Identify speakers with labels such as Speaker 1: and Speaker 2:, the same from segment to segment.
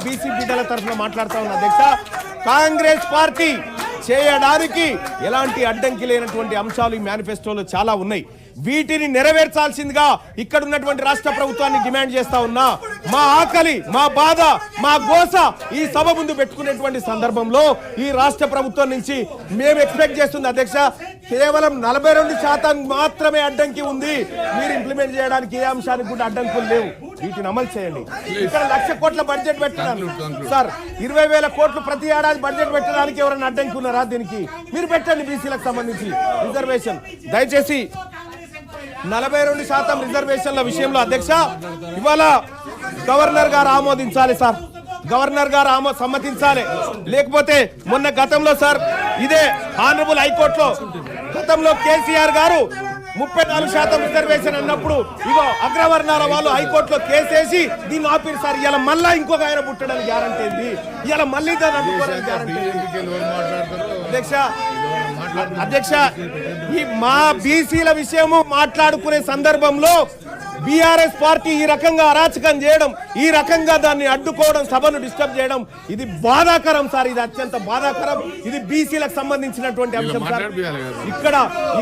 Speaker 1: BC బిడ్డల తరఫున మాట్లాడుతా ఉన్న అధ్యక్ష, కాంగ్రెస్ పార్టీ చేయడానికి ఎలాంటి అడ్డంకి లేనటువంటి అంశాలు ఈ మేనిఫెస్టోలో చాలా ఉన్నాయి. వీటిని నెరవేర్చాల్సిందిగా ఇక్కడ ఉన్నటువంటి రాష్ట్ర ప్రభుత్వాన్ని డిమాండ్ చేస్తా ఉన్నా. మా ఆకలి, మా బాధ, మా గోస ఈ సభ ముందు పెట్టుకునేటువంటి సందర్భంలో ఈ రాష్ట్ర ప్రభుత్వం నుంచి మేము ఎక్స్పెక్ట్ చేస్తుంది అధ్యక్ష, కేవలం 42% మాత్రమే అడ్డంకి ఉంది. మీరు ఇంప్లిమెంట్ చేయడానికి ఏ అంశానికి కూడా అడ్డంకులు లేవు. వీటిని అమలు చేయండి. ఇక్కడ 1,00,000 కోట్ల బడ్జెట్ పెట్టడానికి సార్, 20,000 కోట్లు ప్రతి ఏడాది బడ్జెట్ పెట్టడానికి ఎవరైనా అడ్డంకి ఉన్నారా? దీనికి మీరు పెట్టండి. బీసీలకు సంబంధించి రిజర్వేషన్ దయచేసి 42% రిజర్వేషన్ల విషయంలో అధ్యక్ష ఇవాళ గవర్నర్ గారు ఆమోదించాలి సార్, గవర్నర్ గారు సమ్మతించాలి. లేకపోతే మొన్న గతంలో సార్ ఇదే ఆనరబుల్ హైకోర్టులో గతంలో కేసీఆర్ గారు 34% రిజర్వేషన్ అన్నప్పుడు ఇగో అగ్రవర్ణాల వాళ్ళు హైకోర్టులో కేసేసి దీన్ని ఆపిరు సార్. ఇలా మళ్ళా ఇంకొక ఆయన పుట్టడానికి గ్యారంటీ ఏంది? ఇలా మళ్ళీ దాన్ని అడ్డుకోవడానికి గ్యారంటీ అధ్యక్ష, ఈ మా బీసీల విషయము మాట్లాడుకునే సందర్భంలో బీఆర్ఎస్ పార్టీ ఈ రకంగా అరాచకం చేయడం, ఈ రకంగా దాన్ని అడ్డుకోవడం, సభను డిస్టర్బ్ చేయడం, ఇది బాధాకరం సార్. ఇది అత్యంత బాధాకరం. ఇది బీసీలకు సంబంధించినటువంటి అంశం సార్.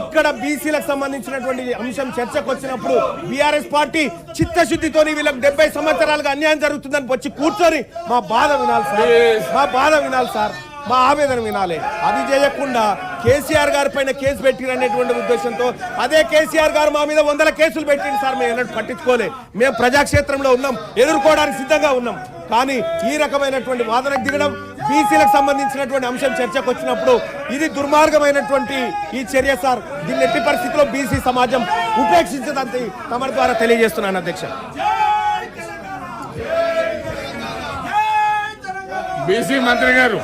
Speaker 1: ఇక్కడ బీసీలకు సంబంధించినటువంటి అంశం చర్చకు వచ్చినప్పుడు బీఆర్ఎస్ పార్టీ చిత్తశుద్ధితో వీళ్ళకి 70 సంవత్సరాలుగా అన్యాయం జరుగుతుందని వచ్చి కూర్చొని మా బాధ వినాలి సార్, మా బాధ వినాలి సార్, మా ఆవేదన వినాలి. అది చేయకుండా కేసీఆర్ గారి పైన కేసు పెట్టిరనేటువంటి ఉద్దేశంతో అదే కేసీఆర్ గారు మా మీద 100 కేసులు పెట్టింది సార్. మేము ఎన్నడూ పట్టించుకోలే. మేము ప్రజాక్షేత్రంలో ఉన్నాం, ఎదుర్కోవడానికి సిద్ధంగా ఉన్నాం. కానీ ఈ రకమైనటువంటి వాదనకు దిగడం, బీసీలకు సంబంధించినటువంటి అంశం చర్చకు వచ్చినప్పుడు ఇది దుర్మార్గమైనటువంటి ఈ చర్య సార్. దీన్ని ఎట్టి పరిస్థితుల్లో బీసీ సమాజం ఉపేక్షించదంతే తమ ద్వారా తెలియజేస్తున్నాను అధ్యక్ష.
Speaker 2: బీసీ మంత్రి గారు.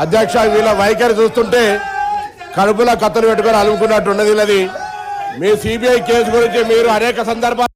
Speaker 3: అధ్యక్ష వీళ్ళ వైఖరి చూస్తుంటే కడుపులో కత్తులు పెట్టుకొని అలుముకున్నట్టు ఉన్నది. మీ సిబిఐ కేసు గురించి మీరు అనేక సందర్భాలు